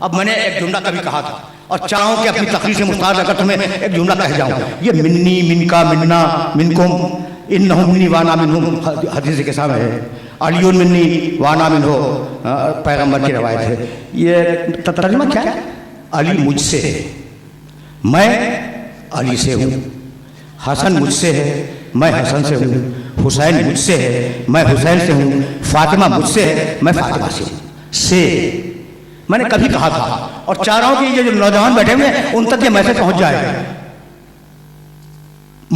अब मैंने एक जुमला कभी कहा था और चाहूँ कि अपनी तकरीर से मुस्ताद अगर तुम्हें एक जुमला कह जाऊँ, ये मिन्नी मिनका मिन्ना मिनकुम इन्नहुम मिन्नी वाना मिनहुम हदीस के सामने है, अलियुन मिन्नी वाना मिनहु पैगम्बर की रवायत है। ये तर्जुमा क्या है? अली मुझसे है, मैं अली से हूँ, हसन मुझसे है, मैं हसन से हूँ, हुसैन मुझसे है, मैं हुसैन से हूँ, फातिमा मुझसे है, मैं फातिमा से हूँ। से मैंने कभी कहा था और चाह रहा हूं कि ये जो नौजवान बैठे हुए हैं उन तक ये मैसेज पहुंच जाएगा।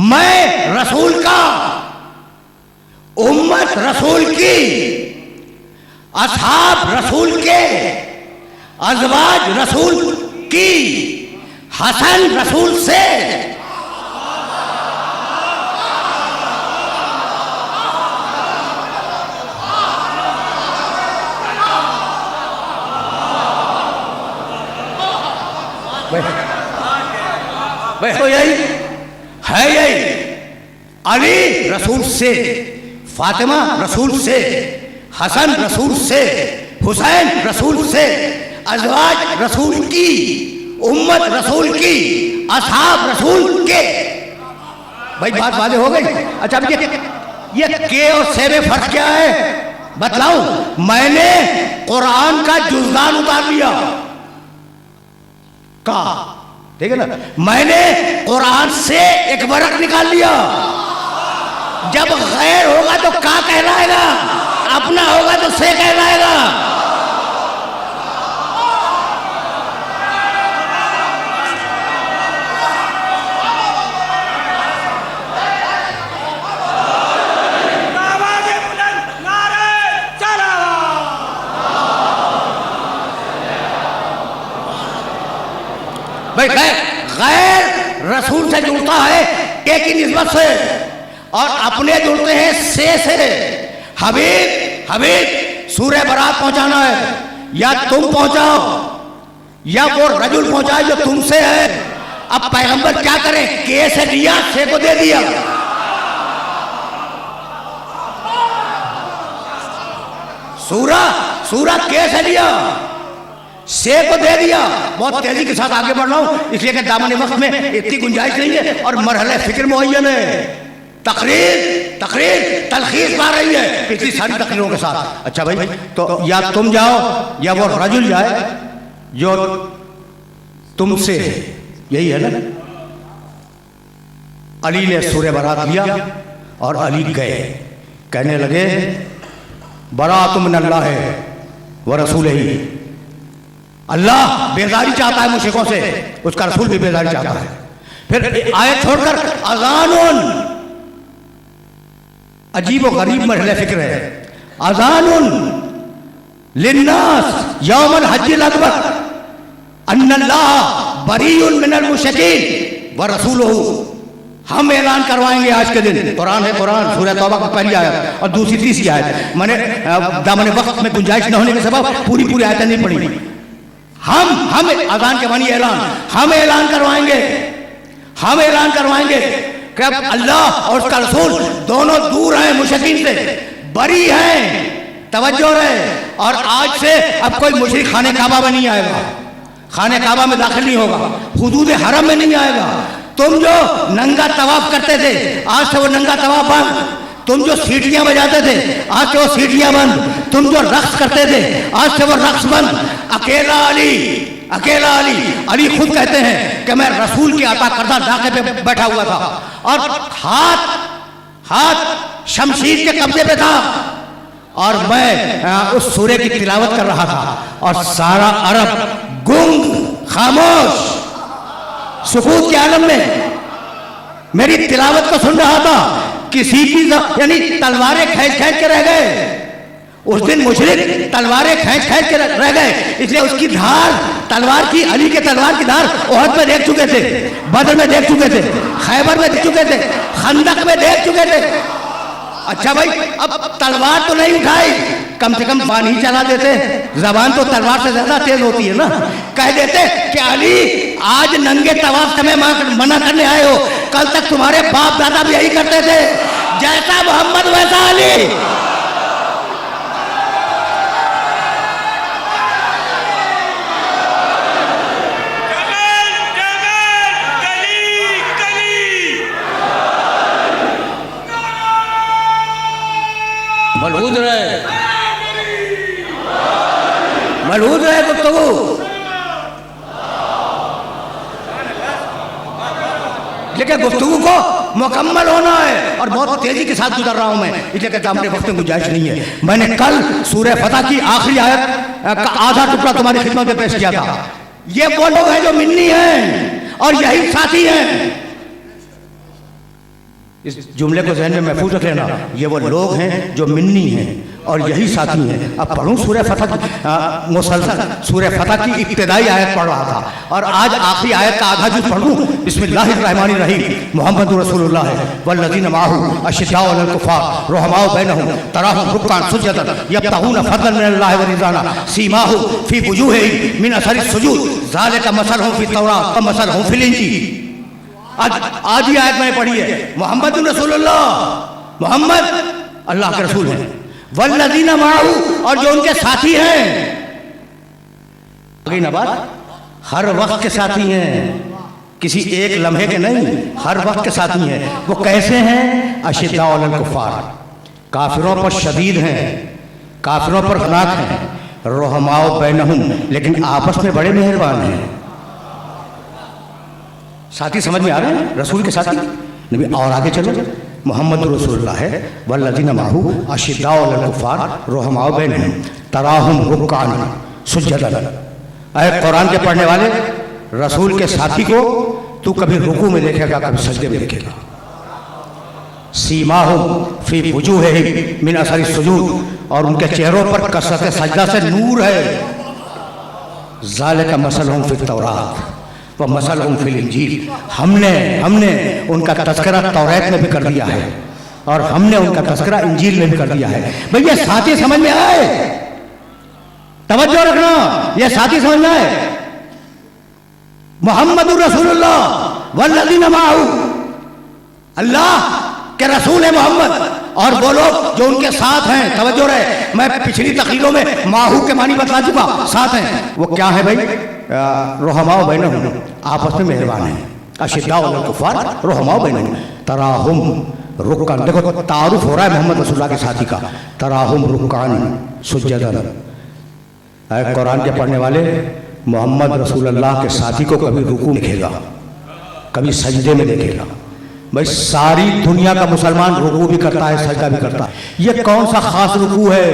मैं रसूल का, उम्मत रसूल की, असहाब रसूल के, अज़वाज रसूल की, हसन रसूल से, तो यही है, यही अली रसूल से, फातिमा रसूल से, हसन रसूल से, हुसैन रसूल से, अज़वाज रसूल की, उम्मत रसूल की, असहाब रसूल के। भाई बात वादे हो गई। अच्छा ये के और से में फर्क क्या है बतलाऊं? मैंने कुरान का जुज़दान उतार लिया का, ठीक है ना, मैंने कुरान से एक वर्क निकाल लिया। जब गैर होगा तो का कहलाएगा, अपना होगा तो से कहलाएगा। भाई गैर रसूल से जुड़ता है एक ही निस्बत से और अपने जुड़ते हैं से। हबीब हबीब सूरह बरात पहुंचाना है, या तुम पहुंचाओ या वो रजुल पहुंचाए जो तुमसे है। अब पैगंबर क्या करें? के से दिया, से को दे दिया। सूरा के से दिया, से को दे दिया। बहुत तेजी के साथ आगे बढ़ रहा हूं इसलिए कि दामन वक्त में इतनी गुंजाइश नहीं है और मरहले फिक्र मुअय्यन है। तकरीर तलखीस पा रही है पिछली सारी तकरीरों के साथ। अच्छा भाई, तो या तुम जाओ या वो रजुल जाए जो तुमसे, यही है ना। अली ने सूरह बरात लिया और अली गए, कहने लगे बराअतुम मिनल्लाह व रसूलिही। अल्लाह बेजारी चाहता है मुशरिकों से, उसका रसूल भी बेजारी चाहता है। फिर आयत छोड़कर अज़ानुन, अजीब व गरीब मरहले फिक्र है। अज़ानुन लिन्नास यौमल हज्जिल अकबर अन्नल्लाह बरीउन मिनल मुशरिकीन व रसूलुहु। हम ऐलान करवाएंगे आज के दिन। कुरान है, कुरान सूरह तौबा की पहली आयत और दूसरी तीसरी आयत। मैंने दामन वक्त में गुंजाइश न होने के सबब पूरी आयतें नहीं पढ़ी। हम अज़ान के मानी ऐलान, हम ऐलान करवाएंगे कि अब अल्लाह और उसका रसूल दोनों दूर हैं, मुशरिकीन से बरी हैं। तवज्जो रहे, और आज से अब कोई मुशरिक खाने काबा में नहीं आएगा, खाने काबा में दाखिल नहीं होगा, हुदूद हरम में नहीं आएगा। तुम जो नंगा तवाफ करते थे आज से वो नंगा तवाफ बंद। तुम जो सीटियां बजाते थे आज से वो सीटियां बंद। तुम जो रक्स करते थे आज से वो रक्स बंद। अकेला अली अली खुद कहते हैं कि मैं रसूल के अता करदा डाके पे बैठा हुआ था और हाथ शमशीर के कब्जे पे था और मैं उस सूरे की तिलावत कर रहा था और सारा अरब गुंग खामोश सुकूत के आलम में मेरी तिलावत को सुन रहा था। किसी की यानी तलवारें खींच के रह गए। उस दिन मुशरिक तलवारें खींच के रह गए, इसलिए उसकी धार तलवार की, अली के तलवार की धार ओहद में देख चुके थे, बदर में देख चुके थे, खैबर में देख चुके थे, खंदक में देख चुके थे। अच्छा भाई, अब तलवार तो नहीं उठाई, कम से कम बान ही चला देते। जबान तो तलवार से ज्यादा तेज होती है ना। कह देते कि अली आज नंगे तवाफ समय मना करने आए हो, कल तक तुम्हारे बाप दादा भी यही करते थे, जैसा मोहम्मद वैसा अली। गुफ्तगू? लेकिन गुफ्तगू को मुकम्मल होना है और बहुत तेजी के साथ गुजर रहा हूं मैं, इसलिए कहता हमारे वक्त में गुंजाइश नहीं है। मैंने कल सूरह फतह की आखिरी आयत का आधा टुकड़ा तुम्हारी खिदमत में पेश किया था। ये वो लोग हैं जो मिन्नी हैं और यही साथी हैं। इस जुमले को ज़हन में महफूज रख लेना, ये वो लोग हैं जो मिन्नी हैं और यही साथी हैं। अब पढ़ूं सूरह फतह की मुसलसल सूरह फतह की इब्तिदाई आयत पढ़ रहा था और आज आखिरी आयत का आधा जुज़ पढ़ूं। बिस्मिल्लाहिर्रहमानिर्रहीम। मुहम्मदुर रसूलुल्लाह वल्लज़ीना माअहू अशिद्दाउ अलल कुफ़ार रुहमाउ बैनहुम तराहुम रुक्कान सुज्जदन यब्तगूना फज़लन मिनल्लाहि व रिज़वाना सीमाहुम फ़ी वुजूहिहिम मिन असरिस सुजूद ज़ालिका मसलहुम फ़ित तौरात व मसलहुम फ़िल इंजील। आज ही आयत मैंने पढ़ी है। मोहम्मद रसूलुल्लाह, मोहम्मद अल्लाह के रसूल हैं, वल्लज़ीना माअहू और जो उनके साथी हैं। आगे ना बात, हर वक्त के साथी हैं, किसी एक लम्हे के नहीं, हर वक्त के साथी हैं। वो कैसे हैं? अशिद्दाउ अलल कुफ़ार, काफिरों पर शदीद हैं, काफिरों पर खनाक हैं। रुहमाउ बैनहुम, लेकिन आपस में बड़े मेहरबान हैं। साथी समझ में आ रहे हैं? रसूल के साथी नबी। और आगे चलो, मोहम्मद रसूलुल्लाह है वल्लज़ीना माअहू अशिद्दाउ अलल कुफ़ार रुहमाउ बैनहुम तराहुम रुक्कान सुज्जदन। ऐ कुरान के पढ़ने वाले, रसूल के साथी को तू कभी रुकू में देखेगा, कभी सजदे में देखेगा। सीमाहुम फ़ी वुजूहिहिम मिन असरिस सुजूद, और उनके चेहरों पर कसरत सजदा से नूर है। ज़ालिका मसलहुम फ़ित तौरात व मसलहुम फ़िल इंजील। हमने उनका तज़किरा तौरात में भी कर दिया है और हमने उनका तज़किरा इंजील में भी कर दिया है। भैया साथी समझ में आए? तवज्जो रखना, ये साथी समझ में आए? मुहम्मदुर रसूलुल्लाह वल्लज़ीना माअहू, अल्लाह के रसूल है मोहम्मद और वो लोग जो उनके साथ हैं। तवज्जो रहे, मैं पिछली तकरीरों में माहू के मानी बता चुका, साथ हैं। वो क्या है भाई? रुहमाउ बैनहुम, आपस में मेहरबान हैं। अशिद्दाउ अलल कुफ़ार रुहमाउ बैनहुम तराहुम रुक्कान। देखो तारुफ हो रहा है मोहम्मद रसूलुल्लाह के साथी का। तराहुम रुक्कान सुज्जदन। कुरान के पढ़ने वाले, मोहम्मद रसूलुल्लाह के साथी को कभी रुकू में देखेगा, कभी सजदे में देखेगा। भाई सारी दुनिया का मुसलमान रुकू भी करता है, सजदा भी करता है। ये कौन सा खास रुकू है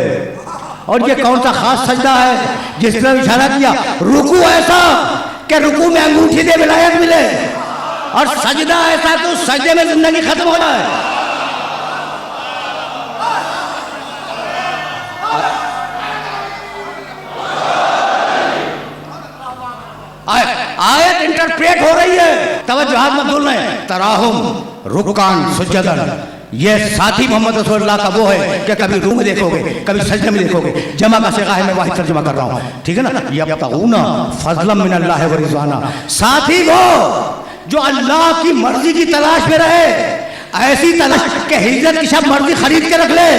और ये कौन सा खास सजदा है जिस तरह इशारा किया? रुकू ऐसा कि रुकू में अंगूठी दे विलायत मिले और सजदा ऐसा तो सजदे में जिंदगी खत्म हो जाए। आयत इंटरप्रेट हो रही है, तवज्जो हाथ मत भूलना है। तराहुम रुक्कान सुज्जदन, ये साथी मोहम्मद रसूलुल्लाह का वो है कि कभी रूह में देखोगे, कभी सजदे में देखोगे। जमा का सिगा है, मैं वाहिद तर्जुमा कर रहा हूँ, ठीक है ना? यब्तगूना फज़लन मिनल्लाहि व रिज़वाना। साथी वो जो अल्लाह की मर्जी की तलाश में रहे, ऐसी तलाश के हिजरत की सब मर्जी खरीद के रख ले।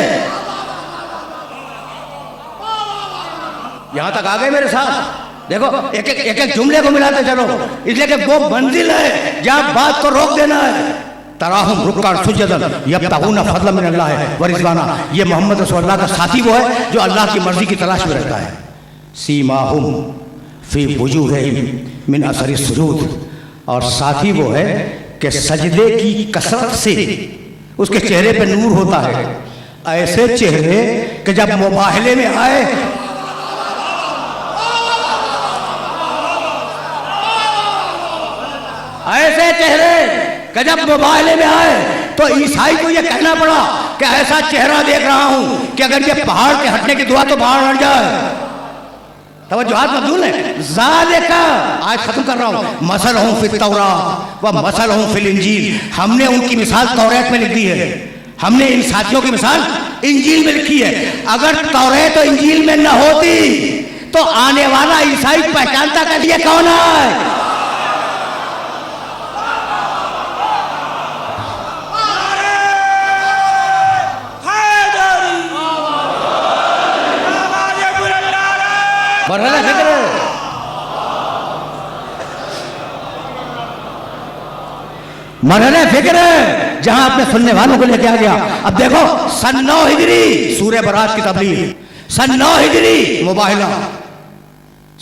यहां तक आ गए मेरे साथ? देखो एक एक जुमले को मिलाते चलो, इसलिए कि वो मंजिल है जहां बात को रोक देना है। तराहुम रुक्कान सुज्जदन यब्तगूना फज़लन मिनल्लाहि व रिज़वाना। ये मोहम्मद रसूलुल्लाह का साथी वो है जो अल्लाह की मर्जी की तलाश में रहता है। सीमाहुम फ़ी वुजूहिहिम मिन असरिस सुजूद, और साथी वो है कि सजदे की कसरत से उसके चेहरे पे नूर होता है। ऐसे चेहरे कि जब मुबाहले में आए, ऐसे चेहरे कि जब मुबाहले में आए तो ईसाई को यह कहना पड़ा कि ऐसा चेहरा देख रहा हूं कि अगर ये पहाड़ के हटने की दुआ तो पहाड़ हट जाए। तवज्जो हाथ मत भूलें। ज़ालिका, आज खत्म कर रहा हूं, मसलहुम फ़ित तौरात व मसलहुम फ़िल इंजील। हमने उनकी मिसाल तौरात में लिख दी है, हमने इन साथियों की मिसाल इंजील में लिखी है। अगर तौरात और इंजील में न होती तो आने वाला ईसाई पहचानता कर लिए कौन है? मरहला फिक्र है जहां अपने सुनने वालों को लेके आ गया। अब देखो सन 9 हिजरी सूरह बरात की तबलीग, सन 9 हिजरी मुबाहिला,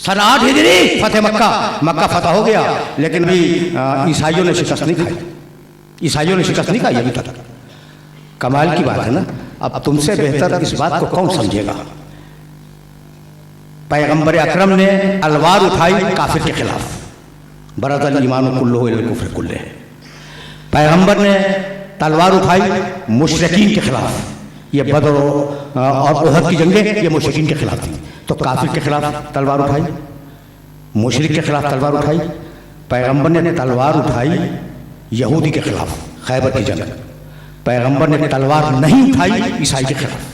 सन 8 हिजरी फतेह मक्का, मक्का फतह हो गया, लेकिन अभी ईसाइयों ने शिकस्त नहीं खाई, ईसाइयों ने शिकस्त नहीं खाई अभी तक। कमाल की बात है ना। अब तुमसे बेहतर इस बात को कौन समझेगा। पैगंबर अकरम ने तलवार उठाई काफिर के खिलाफ, बरदल ईमान कुल्लुहु इलल कुफ्र कुल्ले। पैगंबर ने तलवार उठाई मुशरिकीन के खिलाफ, ये बदर और उहद की जंगें ये मुशरिकीन के खिलाफ थी। तो काफिर के खिलाफ तलवार उठाई, मुशरिक के खिलाफ तलवार उठाई। पैगंबर ने तलवार उठाई यहूदी के खिलाफ, खैबर की जंग। पैगंबर ने तलवार नहीं उठाई ईसाई के खिलाफ।